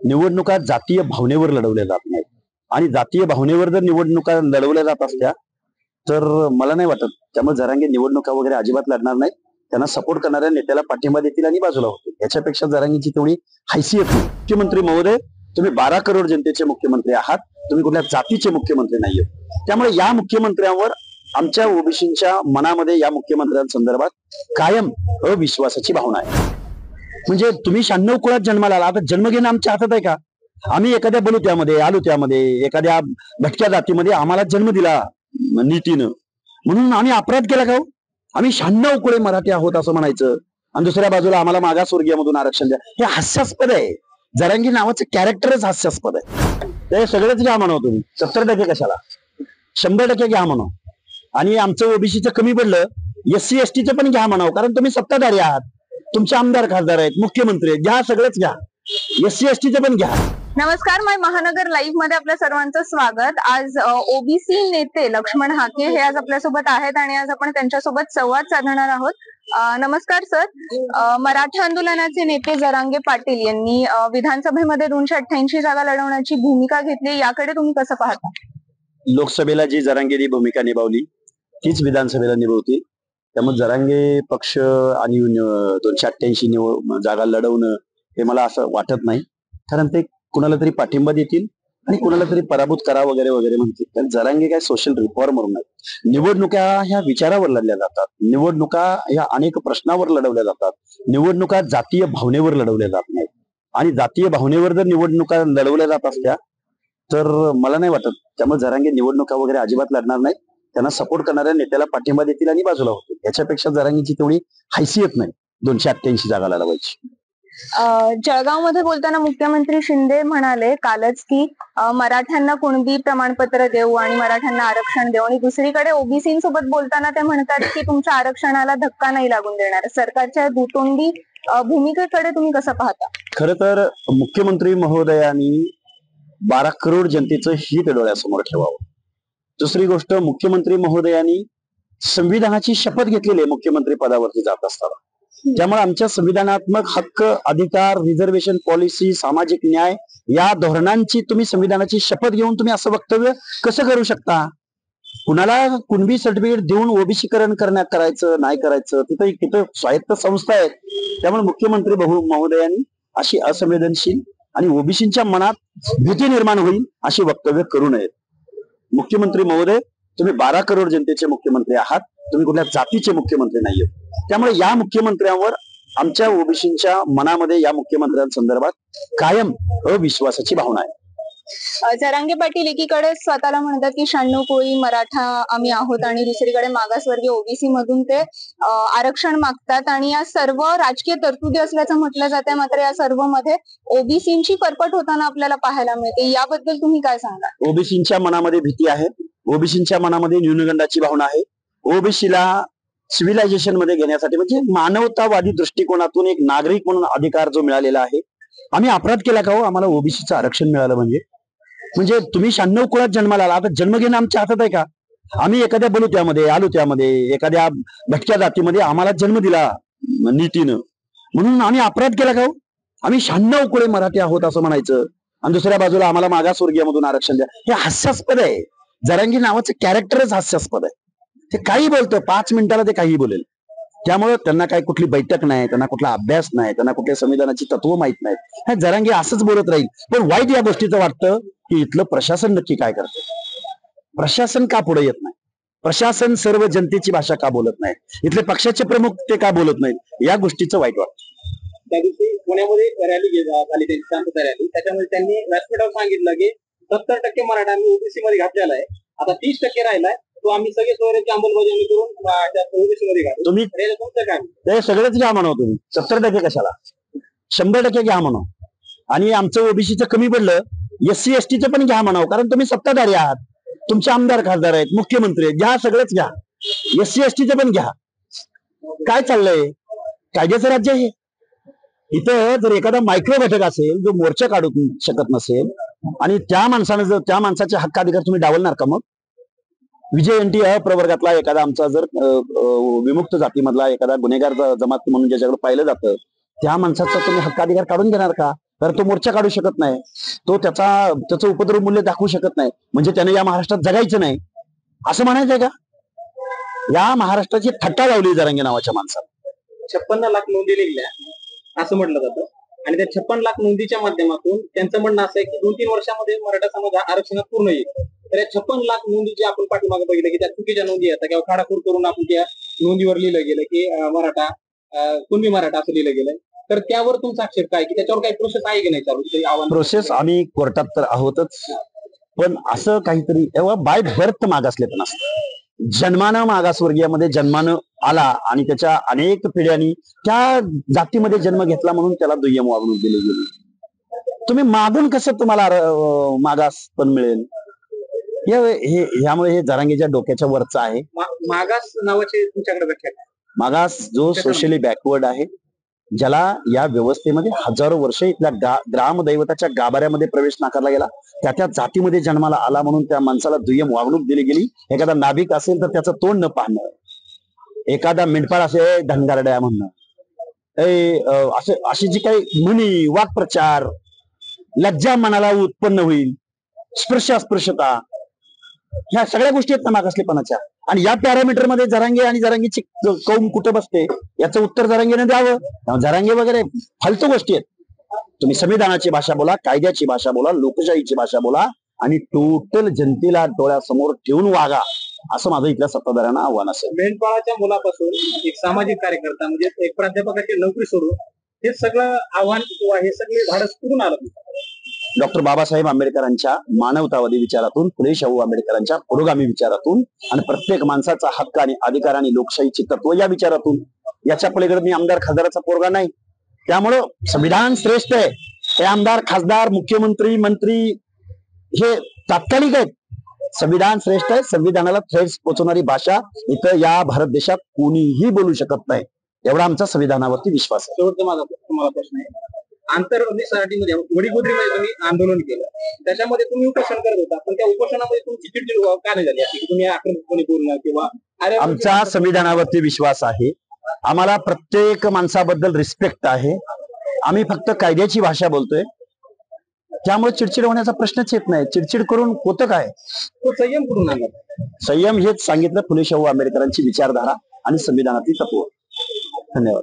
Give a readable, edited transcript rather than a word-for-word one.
निवडणुका जातीय भावनेवर लढवल्या जात नाहीत आणि जातीय भावनेवर जर निवडणुका लढवल्या जात असत्या तर मला नाही वाटत त्यामुळे जरांगे निवडणुका वगैरे अजिबात लढणार नाही. त्यांना सपोर्ट करणाऱ्या नेत्याला पाठिंबा देतील आणि बाजूला होतील. याच्यापेक्षा जरांगीची तेवढी हैसियत नाही. मुख्यमंत्री महोदय, तुम्ही 12 करोड जनतेचे मुख्यमंत्री आहात. तुम्ही कुठल्या जातीचे मुख्यमंत्री नाहीये. त्यामुळे या मुख्यमंत्र्यांवर आमच्या ओबीसीच्या मनामध्ये या मुख्यमंत्र्यांसंदर्भात कायम अविश्वासाची भावना आहे. म्हणजे तुम्ही 96 कुळात जन्माला आला, आता जन्म घेणं आमच्या हातात आहे का? आम्ही एखाद्या बलुत्यामध्ये आलुत्यामध्ये एखाद्या भटक्या जातीमध्ये आम्हाला जन्म दिला नीतीनं म्हणून आम्ही अपराध केला का? आम्ही 96 कुळे मराठी आहोत असं म्हणायचं आणि दुसऱ्या बाजूला आम्हाला मागासवर्गीयमधून आरक्षण द्या, हे हास्यास्पद आहे. जरांगी नावाचं कॅरेक्टरच हास्यास्पद आहे. ते सगळेच घ्या म्हणा तुम्ही, 70% कशाला, 100% घ्या म्हणा. आणि आमचं ओबीसीचं कमी पडलं, SC STचं पण घ्या म्हणावं, कारण तुम्ही सत्ताधारी आहात, तुमचे आमदार खासदार आहेत, मुख्यमंत्री आहेत, घ्या सगळंच घ्या, SC STचं पण घ्या. नमस्कार, मैं महानगर लाईव्ह मध्ये आपल्या सर्वांचं स्वागत. आज ओबीसी नेते लक्ष्मण हाके हे आज आपल्यासोबत आहेत आणि आज आपण त्यांच्यासोबत संवाद साधणार आहोत. नमस्कार सर. मराठा आंदोलनाचे नेते जरांगे पाटील यांनी विधानसभेमध्ये 288 जागा लढवण्याची भूमिका घेतली, याकडे तुम्ही कसं पाहता? लोकसभेला जी जरांगेनी भूमिका निभावली तीच विधानसभेला निभावतील. त्यामुळे जरांगे पक्ष आणि 288 जागा लढवणं हे मला असं वाटत नाही, कारण ते कुणाला तरी पाठिंबा देतील आणि कुणाला तरी पराभूत करा वगैरे वगैरे म्हणतील. कारण जरांगे काय सोशल रिफॉर्मर नाही. निवडणुका ह्या विचारावर लढल्या जातात, निवडणुका ह्या अनेक प्रश्नावर लढवल्या जातात, निवडणुका जातीय भावनेवर लढवल्या जात नाहीत. आणि जातीय भावनेवर जर निवडणुका लढवल्या जात असत्या तर मला नाही वाटत त्यामुळे जरांगे निवडणुका वगैरे अजिबात लढणार नाही. त्यांना सपोर्ट करणाऱ्या नेत्याला पाठिंबा देतील आणि बाजूला होतील. याच्यापेक्षा जरांगीची तेवढी हैसियत नाही 288 जागा लढवायची. जळगाव मध्ये बोलताना मुख्यमंत्री शिंदे म्हणाले कालच की मराठ्यांना कुणबी प्रमाणपत्र देऊ आणि मराठ्यांना आरक्षण देऊ, आणि दुसरीकडे ओबीसी सोबत बोलताना ते म्हणतात की तुमच्या आरक्षणाला धक्का नाही लागून देणार. सरकारच्या दुतोंडी भूमिकेकडे तुम्ही कसं पाहता? खरं तर मुख्यमंत्री महोदयांनी 12 करोड जनतेचं हित डोळ्यासमोर ठेवावं. दुसरी गोष्ट, मुख्यमंत्री महोदयांनी संविधानाची शपथ घेतलेली आहे मुख्यमंत्री पदावरती जात असताना. त्यामुळे आमच्या संविधानात्मक हक्क, अधिकार, रिझर्वेशन पॉलिसी, सामाजिक न्याय या धोरणांची तुम्ही संविधानाची शपथ घेऊन तुम्ही असं वक्तव्य कसं करू शकता? कुणाला कुणबी सर्टिफिकेट देऊन ओबीसीकरण करायचं नाही करायचं, तिथं स्वायत्त संस्था आहेत. त्यामुळे मुख्यमंत्री महोदयांनी अशी असंवेदनशील आणि ओबीसीच्या मनात भीती निर्माण होईल अशी वक्तव्य करू नयेत. मुख्यमंत्री महोदय, तुम्ही 12 करोड जनतेचे मुख्यमंत्री आहात. तुम्ही कुठल्या जातीचे मुख्यमंत्री नाहीये. त्यामुळे या मुख्यमंत्र्यांवर आमच्या ओबीसीच्या मनामध्ये या मुख्यमंत्र्यांसंदर्भात कायम अविश्वासाची भावना आहे. जरांगे पाटील एकीकडे स्वतःला म्हणतात की 96 कोळी मराठा आम्ही आहोत आणि दुसरीकडे मागासवर्गीय ओबीसी मधून ते आरक्षण मागतात आणि या सर्व राजकीय तरतुदी असल्याचं म्हटलं जाते. मात्र या सर्व मध्ये ओबीसींची परपट होताना आपल्याला पाहायला मिळते. याबद्दल तुम्ही काय सांगा? ओबीसींच्या मनामध्ये भीती आहे, ओबीसींच्या मनामध्ये न्यूनगंडाची भावना आहे. ओबीसीला सिव्हिलायझेशन मध्ये घेण्यासाठी म्हणजे मानवतावादी दृष्टिकोनातून एक नागरिक म्हणून अधिकार जो मिळालेला आहे. आम्ही अपराध केला का हो? आम्हाला ओबीसीचं आरक्षण मिळालं म्हणजे तुम्ही 96 कुळात जन्माला आला, आता जन्म घेणं आमच्या हातात आहे का? आम्ही एखाद्या बलुत्यामध्ये आलुत्यामध्ये एखाद्या भटक्या जातीमध्ये आम्हाला जन्म दिला नीतीनं म्हणून आम्ही अपराध केला का हो? आम्ही 96 कुळे मराठी आहोत असं म्हणायचं आणि दुसऱ्या बाजूला आम्हाला मागासवर्गीयमधून आरक्षण द्या, हे हास्यास्पद आहे. जरांगी नावाचं कॅरेक्टरच हास्यास्पद आहे. ते काही बोलतं, 5 मिनिटाला ते काही बोलेल. त्यामुळे त्यांना काही कुठली बैठक नाही, त्यांना कुठला अभ्यास नाही, त्यांना कुठल्या संविधानाची तत्व माहित नाहीत. जरांगी असंच बोलत राहील. पण वाईट या गोष्टीचं वाटतं की इथलं प्रशासन नक्की काय करतं, प्रशासन का पुढे येत नाही, प्रशासन सर्व जनतेची भाषा का बोलत नाही, इथले पक्षाचे प्रमुख ते का बोलत नाहीत, या गोष्टीचं वाईट वाटतं. त्या दिवशी पुण्यामध्ये रॅली झाली, त्यांची शांतता रॅली, त्याच्यामध्ये त्यांनी व्यासपीठावर सांगितलं की 70% मराठा आम्ही ओबीसी मध्ये घातलेला आहे, आता 30% राहिलाय, तो आम्ही सगळे सोयऱ्याची अंमलबजावणी करून ओबीसी मध्ये घालू. तुम्ही काय सगळेच घ्या म्हणा, तुम्ही 70% कशाला, 100% घ्या म्हणा. आणि आमचं ओबीसीचं कमी पडलं, SC STचं पण घ्या म्हणावं, कारण तुम्ही सत्ताधारी आहात, तुमचे आमदार खासदार आहेत, मुख्यमंत्री आहेत, घ्या सगळंच घ्या, SC STचं पण घ्या. काय चाललंय? कायद्याचं राज्य आहे. इथं जर एखादा मायक्रो घटक असेल जो मोर्चा काढू शकत नसेल आणि त्या माणसाने जर त्या माणसाचे हक्क अधिकार तुम्ही डावलणार का? मग विजय NT प्रवर्गातला एखादा आमचा जर विमुक्त जातीमधला एखादा गुन्हेगार जमात म्हणून ज्याच्याकडे पाहिलं जातं त्या माणसाचा तुम्ही हक्क अधिकार काढून घेणार का? तर तो मोर्चा काढू शकत नाही, तो त्याचं उपद्रव मूल्य दाखवू शकत नाही, म्हणजे त्याने या महाराष्ट्रात जगायचं नाही असं म्हणायचंय का? या महाराष्ट्राची थट्टा लावली जरांगे नावाच्या माणसाला. 56 लाख नोंदी लिहिल्या असं म्हटलं जातं आणि त्या 56 लाख नोंदीच्या माध्यमातून त्यांचं म्हणणं असं आहे की 2-3 वर्षामध्ये मराठा समाज हा आरक्षणात पूर्ण येईल. तर या 56 लाख नोंदी जे आपण पाठीमागे बघितलं की त्या चुकीच्या नोंदी येतात किंवा खाडाखोड करून आपण त्या नोंदीवर लिहिलं गेलं की मराठा कुणबी मराठा असं लिहिलं गेलं. तर त्यावर तुमचा आक्षेप काय की त्याच्यावर काही प्रोसेस आहे की नाही चालू? काही आव्हान? प्रोसेस आम्ही कोर्टात तर आहोतच, पण असं काहीतरी बाय बर्थ मागासले पण असतं. जन्मानं मागासवर्गीयामध्ये जन्मानं आला आणि त्याच्या अनेक पिढ्यांनी त्या जातीमध्ये जन्म घेतला म्हणून त्याला दुय्यम वागणूक दिली गेली. तुम्ही मागून कसं तुम्हाला मागास पण मिळेल? ह्यामुळे हे जरांगेच्या डोक्याच्या वरचं आहे. मागास नावाची तुमच्याकडे व्याख्या काय? मागास जो सोशली बॅकवर्ड आहे, ज्याला या व्यवस्थेमध्ये हजारो वर्ष इथल्या ग्रामदैवताच्या गाभाऱ्यामध्ये प्रवेश नाकारला गेला, त्या जातीमध्ये जन्माला आला म्हणून त्या माणसाला दुय्यम वागणूक दिली गेली. एखादा नाभिक असेल तर त्याचं तोंड न पाहणं, एखादा मेंढपाळ असेल धनगारड्या म्हणणं, अशी जी काही म्हणी, वाक्प्रचार, लज्जा मनाला उत्पन्न होईल, स्पर्शता, ह्या सगळ्या गोष्टी आहेत ना मागासलेपणाच्या. आणि या पॅरामीटर मध्ये जरांगे आणि जरांगीची कौम कुठं बसते याचं उत्तर जरांगेने द्यावं. जरांगे वगैरे फालतू गोष्टी आहेत. तुम्ही संविधानाची भाषा बोला, कायद्याची भाषा बोला, लोकशाहीची भाषा बोला आणि टोटल जनतेला डोळ्यासमोर ठेवून वागा, असं माझं इथल्या सत्ताधाऱ्यांना आव्हान असेल. मेंढपाळाच्या मुलापासून एक सामाजिक कार्यकर्ता म्हणजे एक प्राध्यापकाची नोकरी सोडून हे सगळं आव्हान किंवा हे सगळे धाडस कुठून आलं? डॉक्टर बाबासाहेब आंबेडकरांच्या मानवतावादी विचारातून, फुले शाहू आंबेडकरांच्या पुरोगामी विचारातून आणि प्रत्येक माणसाचा हक्क आणि अधिकार आणि लोकशाहीची तत्व या विचारातून. याच्या पलीकडे मी आमदार खासदाराचा पोरगा नाही. त्यामुळं संविधान श्रेष्ठ आहे. हे आमदार खासदार मुख्यमंत्री मंत्री हे तात्कालिक आहेत. संविधान श्रेष्ठ आहे. संविधानाला ठेच पोचवणारी भाषा इथं या भारत देशात कोणीही बोलू शकत नाही, एवढा आमचा संविधानावरती विश्वास आहे. शेवटचा माझा तुम्हाला प्रश्न आहे, आंतरवर्णी सराटीमध्ये वडीगोद्रीमध्ये तुम्ही आंदोलन केलं, त्याच्यामध्ये तुम्ही उपोषण करत होता, पण त्या उपोषणामध्ये तुमची चिडचिड का नाही झाली की तुम्ही आक्रमकपणे बोलणं किंवा? आमचा संविधानावरती विश्वास आहे. आम्हाला प्रत्येक माणसाबद्दल रिस्पेक्ट आहे. आम्ही फक्त कायद्याची भाषा बोलतोय, त्यामुळे चिडचिड होण्याचा प्रश्नच येत नाही. चिडचिड करून होतं काय? तो संयम कुठून आणला? संयम हेच सांगितलं फुले शाहू आंबेडकरांची विचारधारा आणि संविधानातील तत्व. धन्यवाद.